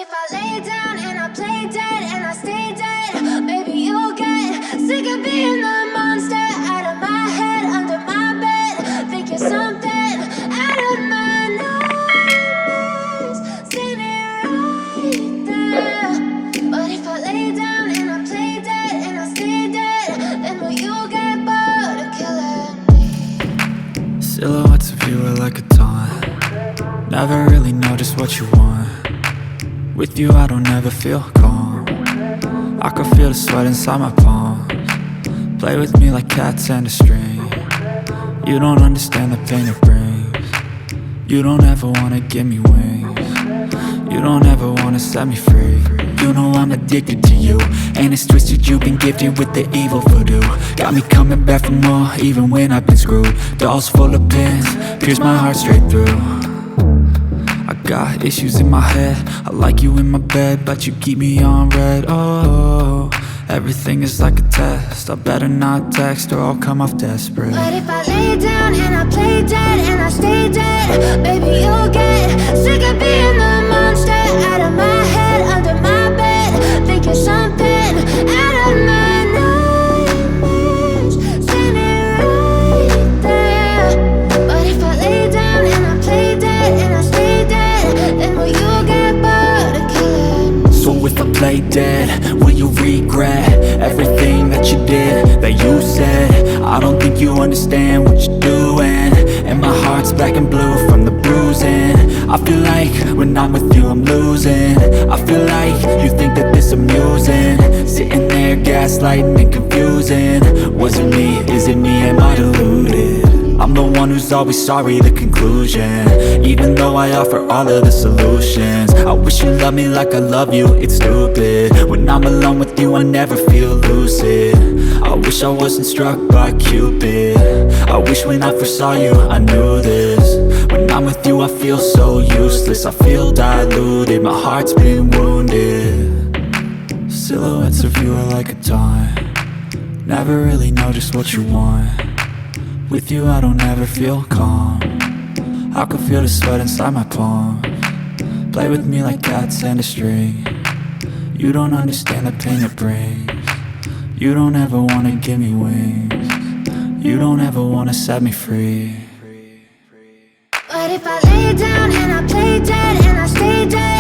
if I lay down and I play dead and I stay dead? Maybe you'll get sick of being the monster out of my head, under my bed. Think you're something out of my nightmares, seen it right there. But if I lay down and I play dead and I stay dead, then will you get bored of killing me? Silhouettes of you are like a taunt. Never really know just what you want. With you I don't ever feel calm. I can feel the sweat inside my palms. Play with me like cats and a string. You don't understand the pain it brings. You don't ever wanna give me wings. You don't ever wanna set me free. You know I'm addicted to you, and it's twisted, you've been gifted with the evil voodoo. Got me coming back for more, even when I've been screwed. Dolls full of pins, pierce my heart straight through. I got issues in my head, I like you in my bed, but you keep me on red. Oh, everything is like a test, I better not text or I'll come off desperate. But if I lay down and I play dead and I stay dead, baby you'll get sick of being the monster out of my head, under my bed. Think you're something out of my nightmares, seen it right there. But if I lay down and I play dead and I stay dead, then will you get bored of killing me? So if I play dead, will you regret everything that you did, that you said? I don't think you understand what you're doing, and my heart's black and blue from the bruising. I feel like when I'm with you I'm losing. I feel like you think that this amusing, sitting there gaslighting and confusing. Was it me? Is it me? Am I deluded? I'm the one who's always sorry, the conclusion, even though I offer all of the solutions. I wish you loved me like I love you, it's stupid. When I'm alone with you I never feel lucid. I wish I wasn't struck by Cupid. I wish when I first saw you I knew this. When I'm with you I feel so useless, I feel diluted, my heart's been wounded. Silhouettes of you are like a taunt. Never really know just what you want. With you I don't ever feel calm. I can feel the sweat inside my palms. Play with me like cats and a string. You don't understand the pain it brings. You don't ever wanna give me wings. You don't ever wanna set me free. But if I lay down and I play dead and I stay dead,